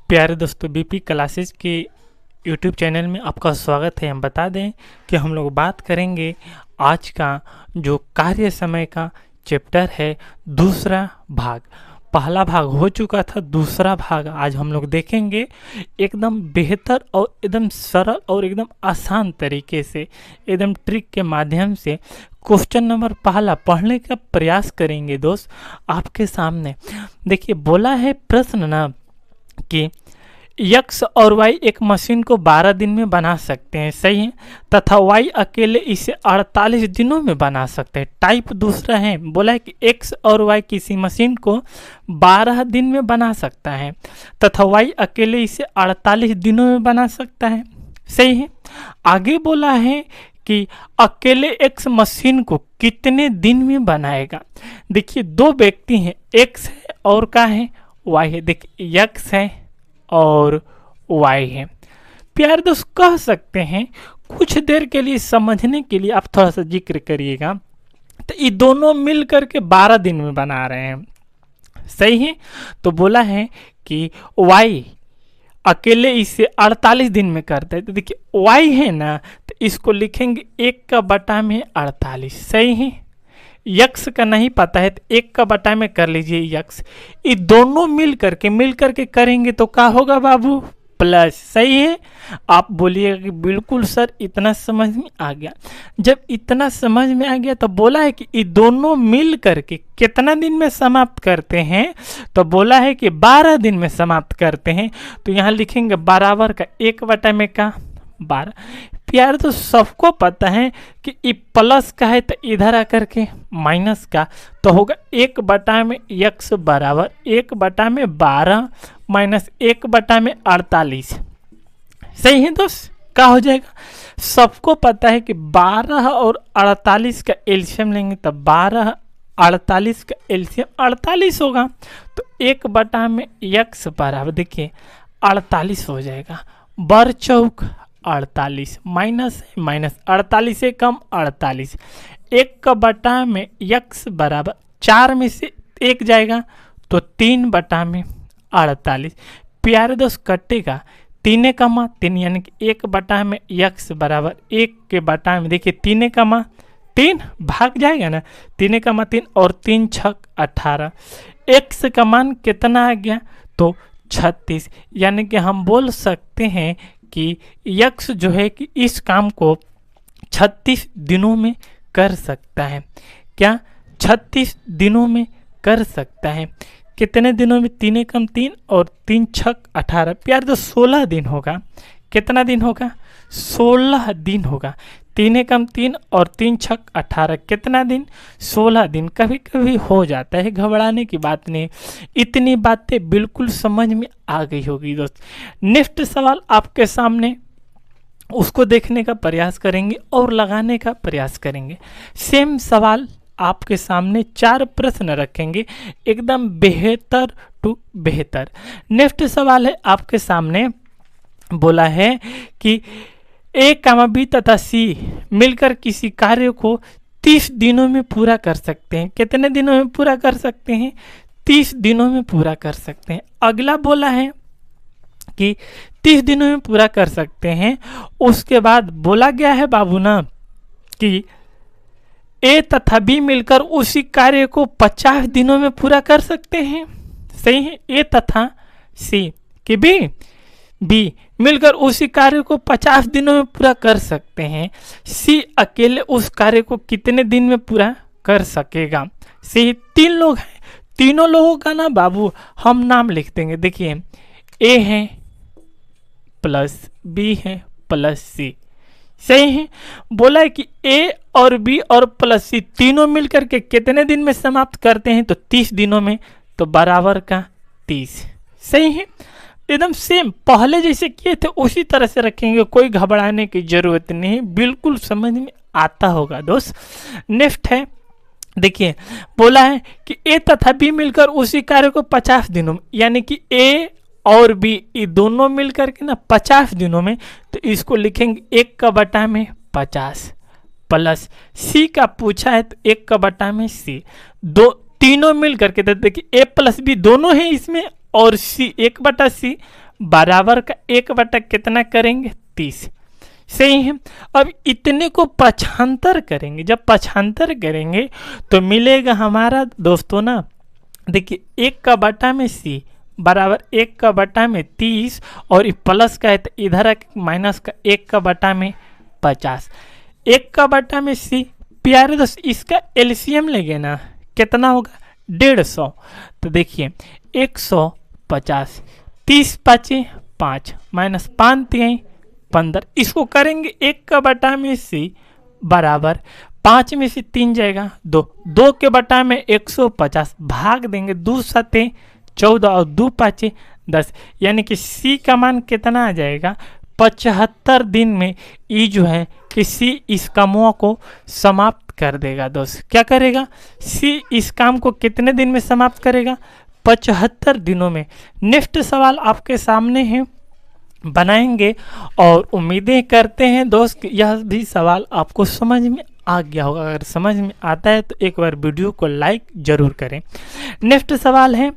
प्यारे दोस्तों, BP classes के यूट्यूब चैनल में आपका स्वागत है। हम बता दें कि हम लोग बात करेंगे आज का जो कार्य समय का चैप्टर है, दूसरा भाग। पहला भाग हो चुका था, दूसरा भाग आज हम लोग देखेंगे। एकदम बेहतर और एकदम सरल और एकदम आसान तरीके से, एकदम ट्रिक के माध्यम से क्वेश्चन नंबर पहला पढ़ने का प्रयास करेंगे। दोस्त आपके सामने देखिए, बोला है प्रश्न ना कि x और y एक मशीन को 12 दिन में बना सकते हैं, सही है, तथा y अकेले इसे 48 दिनों में बना सकते हैं। टाइप दूसरा है, बोला है कि x और y किसी मशीन को 12 दिन में बना सकता है तथा y अकेले इसे 48 दिनों में बना सकता है, सही है। आगे बोला है कि अकेले x मशीन को कितने दिन में बनाएगा। देखिए, दो व्यक्ति हैं, x है और क्या है, y है। देखिए, x है और y है। प्यार दोस्त कह सकते हैं, कुछ देर के लिए समझने के लिए आप थोड़ा सा जिक्र करिएगा, तो ये दोनों मिल करके 12 दिन में बना रहे हैं, सही है। तो बोला है कि y अकेले इसे 48 दिन में करता है। तो देखिए, y है ना, तो इसको लिखेंगे 1/48, सही है। यक्स का नहीं पता है तो 1/, में कर लीजिए यक्स। ये दोनों मिल करके करेंगे तो क्या होगा बाबू, प्लस, सही है। आप बोलिएगा कि बिल्कुल सर, इतना समझ में आ गया। जब इतना समझ में आ गया तो बोला है कि ये दोनों मिल करके कितना दिन में समाप्त करते हैं, तो बोला है कि 12 दिन में समाप्त करते हैं। तो यहाँ लिखेंगे बराबर का 1/, में का 12। प्यार तो सबको पता है कि ये प्लस का है तो इधर आकर के माइनस का, तो होगा 1/, में x बराबर 1/, में 12 माइनस 1/, में 48, सही है दोस्त। क्या हो जाएगा, सबको पता है कि 12 और 48 का एलसीएम लेंगे तो 12 48 का एलसीएम 48 होगा। तो 1/, में x बराबर देखिए 48 हो जाएगा, बर चौक 48 माइनस 48 से कम 48। 1/, में x बराबर 4 में से 1 जाएगा तो 3/, में 48। प्यारे दोस्त कटेगा 3 कमा 3, यानी कि 1/, में x बराबर 1/, में देखिए 3 कमा 3 भाग जाएगा ना, 3 कमा 3 और 3 छक 18। x का मान कितना आ गया, तो 36। यानी कि हम बोल सकते हैं कि यक्स जो है कि इस काम को 36 दिनों में कर सकता है। क्या 36 दिनों में कर सकता है। कितने दिनों में, 3 कम 3 और 3 छक 18। प्यार तो 16 दिन होगा। कितना दिन होगा, 16 दिन होगा। 3 कम 3 और 3 छक 18, कितना दिन, 16 दिन। कभी कभी हो जाता है, घबराने की बात नहीं। इतनी बातें बिल्कुल समझ में आ गई होगी दोस्त। नेक्स्ट सवाल आपके सामने, उसको देखने का प्रयास करेंगे और लगाने का प्रयास करेंगे। सेम सवाल आपके सामने 4 प्रश्न रखेंगे, एकदम बेहतर टू बेहतर। नेक्स्ट सवाल है आपके सामने, बोला है कि ए, बी तथा सी मिलकर किसी कार्य को 30 दिनों में पूरा कर सकते हैं। कितने दिनों में पूरा कर सकते हैं, 30 दिनों में पूरा कर सकते हैं। अगला बोला है कि 30 दिनों में पूरा कर सकते हैं। उसके बाद बोला गया है बाबू ना कि ए तथा बी मिलकर उसी कार्य को 50 दिनों में पूरा कर सकते हैं, सही है। ए तथा सी कि बी मिलकर उसी कार्य को 50 दिनों में पूरा कर सकते हैं। सी अकेले उस कार्य को कितने दिन में पूरा कर सकेगा। सी 3 लोग हैं, तीनों लोगों का ना बाबू हम नाम लिख देंगे। देखिए, ए है प्लस बी है प्लस सी, सही है। बोला है कि ए और बी और प्लस सी तीनों मिलकर के कितने दिन में समाप्त करते हैं, तो 30 दिनों में, तो बराबर का 30, सही है। एकदम सेम पहले जैसे किए थे उसी तरह से रखेंगे, कोई घबराने की जरूरत नहीं, बिल्कुल समझ में आता होगा दोस्त। नेक्स्ट है, देखिए बोला है कि ए तथा बी मिलकर उसी कार्य को 50 दिनों में, यानी कि ए और बी ये दोनों मिलकर के ना 50 दिनों में, तो इसको लिखेंगे 1/, में 50 प्लस सी का पूछा है तो 1/, में सी, तीनों मिल करके। तो देखिए ए प्लस बी दोनों है इसमें, और सी 1/, सी बराबर का 1 कितना करेंगे 30। सही है। अब इतने को पक्षांतर करेंगे, जब पक्षांतर करेंगे तो मिलेगा हमारा दोस्तों ना, देखिए 1/c बराबर 1/30 और प्लस का है तो इधर माइनस का 1/50। 1/c प्यारे दोस्त इसका एलसीएम लेंगे ना कितना होगा 150। तो देखिए 150, 30 पाँचे 5 माइनस 5 3 15, इसको करेंगे 1/c बराबर 5 में से 3 जाएगा 2, 2 के बटा में 150 भाग देंगे 2 7 14 और 2 5 10, यानी कि c का मान कितना आ जाएगा 75 दिन में ई जो है कि c इस कामों को समाप्त कर देगा। दोस्त क्या करेगा, c इस काम को कितने दिन में समाप्त करेगा 75 दिनों में। नेक्स्ट सवाल आपके सामने है, बनाएंगे और उम्मीदें करते हैं दोस्त यह भी सवाल आपको समझ में आ गया होगा। अगर समझ में आता है तो एक बार वीडियो को लाइक जरूर करें। नेक्स्ट सवाल है,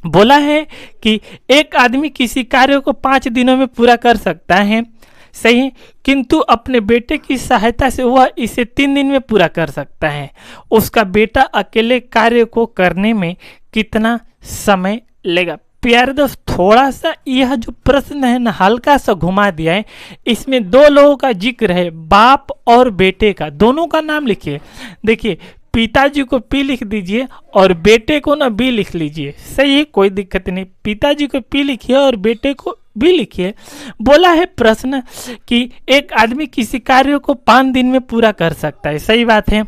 बोला है कि एक आदमी किसी कार्य को 5 दिनों में पूरा कर सकता है, सही, किंतु अपने बेटे की सहायता से वह इसे 3 दिन में पूरा कर सकता है। उसका बेटा अकेले कार्य को करने में कितना समय लेगा। प्यारे दोस्त थोड़ा सा यह जो प्रश्न है ना हल्का सा घुमा दिया है, इसमें 2 लोगों का जिक्र है, बाप और बेटे का, दोनों का नाम लिखिए। देखिए पिताजी को पी लिख दीजिए और बेटे को ना बी लिख लीजिए, सही है, कोई दिक्कत नहीं। पिताजी को पी लिखिए और बेटे को बी लिखिए। बोला है प्रश्न कि एक आदमी किसी कार्य को 5 दिन में पूरा कर सकता है, सही बात है,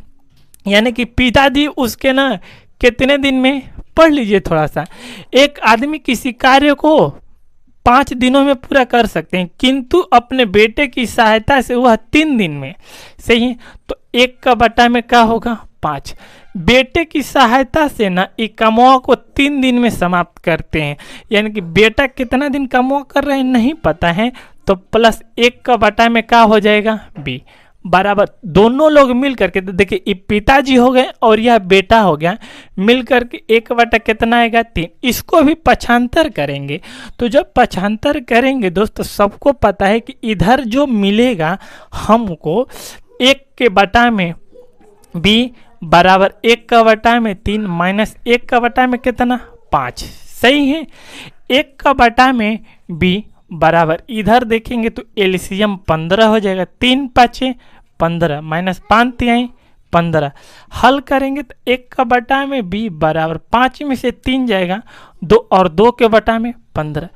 यानी कि पिताजी उसके ना कितने दिन में, पढ़ लीजिए थोड़ा सा, एक आदमी किसी कार्य को 5 दिनों में पूरा कर सकते हैं किंतु अपने बेटे की सहायता से वह 3 दिन में, सही है। तो 1 में क्या होगा 5, बेटे की सहायता से ना एक कामों को 3 दिन में समाप्त करते हैं, यानी कि बेटा कितना दिन कामों कर रहे हैं नहीं पता है, तो प्लस 1 में क्या हो जाएगा बी बराबर दोनों लोग मिल करके, तो देखिए ये पिताजी हो गए और यह बेटा हो गया, मिल करके 1 कितना आएगा 3। इसको भी पक्षांतर करेंगे, तो जब पक्षांतर करेंगे दोस्तों सबको पता है कि इधर जो मिलेगा हमको 1 में b बराबर 1/3 माइनस 1 कितना 5, सही है। 1 में b बराबर इधर देखेंगे तो एलसीएम 15 हो जाएगा, 3 5 15 माइनस 5 3 15, हल करेंगे तो 1 में b बराबर 5 में से 3 जाएगा 2 और 2 के बटा में 15।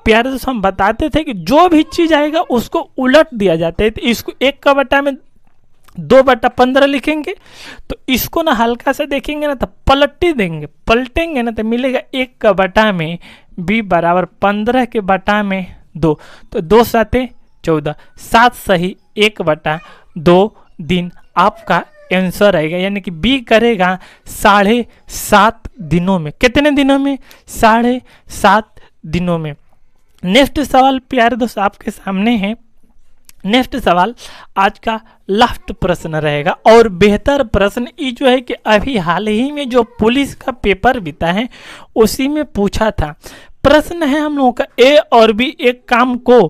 प्यारे दोस्तों हम बताते थे कि जो भी चीज आएगा उसको उलट दिया जाता है, तो इसको 1 में 2/15 लिखेंगे, तो इसको ना हल्का सा देखेंगे ना तो पलटी देंगे, पलटेंगे ना तो मिलेगा 1 में b बराबर 15 के बटा में 2, तो 2 7 14, 7 सही 1/2 दिन आपका आंसर आएगा, यानी कि b करेगा 7.5 दिनों में। कितने दिनों में 7.5 दिनों में। नेक्स्ट सवाल प्यारे दोस्त आपके सामने है, नेक्स्ट सवाल आज का लास्ट प्रश्न रहेगा और बेहतर प्रश्न ये जो है कि अभी हाल ही में जो पुलिस का पेपर बीता है उसी में पूछा था। प्रश्न है हम लोगों का ए और बी एक काम को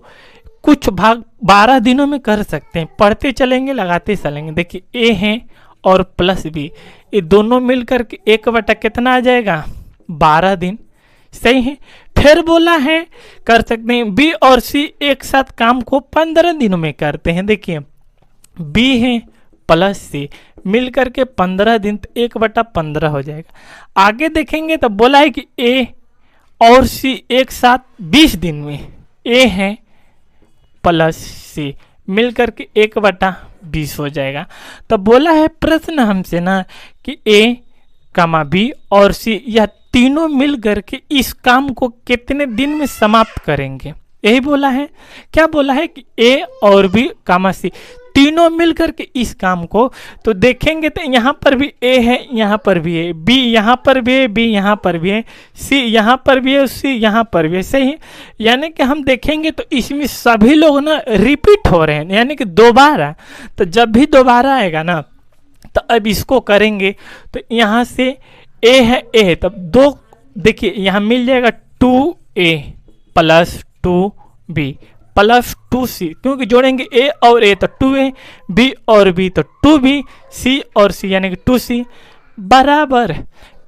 कुछ भाग 12 दिनों में कर सकते हैं, पढ़ते चलेंगे लगाते चलेंगे। देखिए ए है और प्लस बी, ये दोनों मिलकर के 1 कितना आ जाएगा 12 दिन, सही है। फिर बोला है कर सकते हैं बी और सी एक साथ काम को 15 दिनों में करते हैं। देखिए बी है प्लस सी मिल करके 15 दिन, तो 1/15 हो जाएगा। आगे देखेंगे तो बोला है कि ए और सी एक साथ 20 दिन में, ए है प्लस सी मिल करके 1/20 हो जाएगा। तो बोला है प्रश्न हमसे ना कि ए कामा बी और सी यह तीनों मिल करके इस काम को कितने दिन में समाप्त करेंगे, यही बोला है। क्या बोला है कि ए और बी कामा सी तीनों मिल करके इस काम को, तो देखेंगे तो यहाँ पर भी ए है, यहाँ पर भी है, बी यहाँ पर भी है, बी यहाँ पर भी है, सी यहाँ पर भी है, सी यहाँ पर भी है, सही है। यानी कि हम देखेंगे तो इसमें सभी लोग ना रिपीट हो रहे हैं, यानी कि दोबारा, तो जब भी दोबारा आएगा ना तो अब इसको करेंगे, तो यहाँ से ए है, ए है, तब 2 देखिए यहाँ मिल जाएगा 2a plus 2b plus 2c, क्योंकि जोड़ेंगे a और a तो 2a, b और b तो 2b, c और c यानी कि 2c बराबर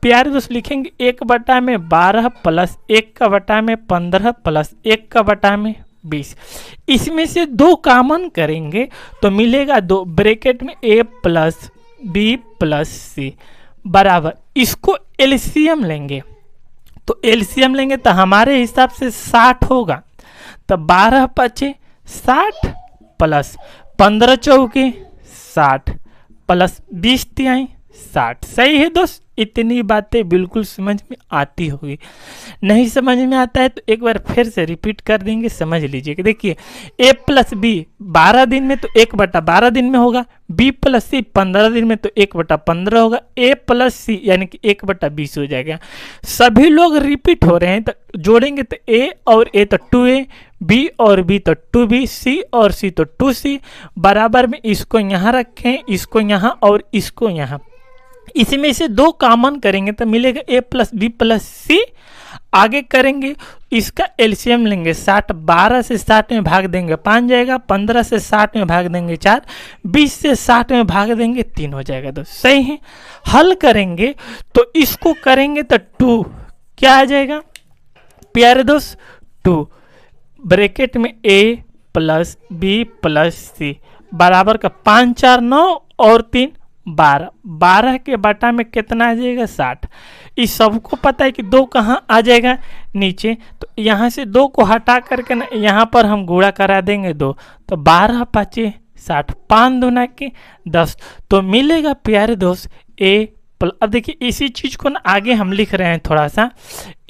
प्यारे दोस्त लिखेंगे 1/12 प्लस 1/15 प्लस 1/20। इसमें से 2 कॉमन करेंगे तो मिलेगा 2, ब्रैकेट में a plus b plus c बराबर, इसको एलसीएम लेंगे तो एलसीएम लेंगे तो हमारे हिसाब से 60 होगा। तो 12 पचे 60 प्लस 15 चौके 60 प्लस 20 तिहाई 60। सही है दोस्त, इतनी बातें बिल्कुल समझ में आती होगी। नहीं समझ में आता है तो एक बार फिर से रिपीट कर देंगे, समझ लीजिए। देखिए a प्लस बी 12 दिन में तो 1/12 दिन में होगा, b प्लस सी 15 दिन में तो 1/15 होगा, a प्लस सी यानी कि 1/20 हो जाएगा। सभी लोग रिपीट हो रहे हैं तो जोड़ेंगे तो a और a तो 2a, b और b तो 2b, c और c तो 2c बराबर में इसको यहाँ रखें, इसको यहाँ और इसको यहाँ। इसमें से 2 कॉमन करेंगे तो मिलेगा a प्लस बी प्लस सी। आगे करेंगे इसका एलसीएम लेंगे 60, 12 से 60 में भाग देंगे 5 जाएगा, 15 से 60 में भाग देंगे 4, 20 से 60 में भाग देंगे 3 हो जाएगा। तो सही है। हल करेंगे तो इसको करेंगे तो 2 क्या आ जाएगा प्यारे दोस्त 2 ब्रैकेट में a प्लस बी प्लस सी बराबर का 5 4 9 और 3 12, 12 के बटा में कितना आ जाएगा 60। इस सबको पता है कि 2 कहाँ आ जाएगा नीचे, तो यहाँ से 2 को हटा करके ना यहाँ पर हम गुणा करा देंगे 2, तो 12 5 60, 5 दूना के 10 तो मिलेगा प्यारे दोस्त a प्लस। अब देखिए इसी चीज को ना आगे हम लिख रहे हैं थोड़ा सा,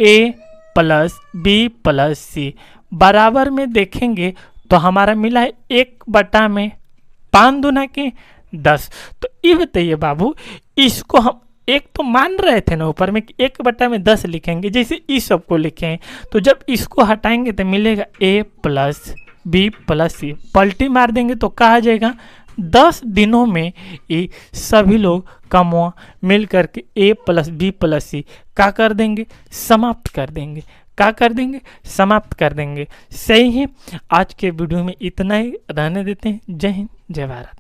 a प्लस बी प्लस सी बराबर में देखेंगे तो हमारा मिला है 1/5 दूना के 10। तो ये बताइए बाबू, इसको हम एक तो मान रहे थे ना ऊपर में कि 1/10 लिखेंगे, जैसे इस सब को लिखें तो जब इसको हटाएंगे तो मिलेगा a प्लस बी प्लस सी, पलटी मार देंगे तो कहा जाएगा 10 दिनों में ये सभी लोग कमवा मिल करके a प्लस बी प्लस सी क्या कर देंगे समाप्त कर देंगे, क्या कर देंगे समाप्त कर देंगे। सही है। आज के वीडियो में इतना ही रहने देते हैं। जय हिंद जय भारत।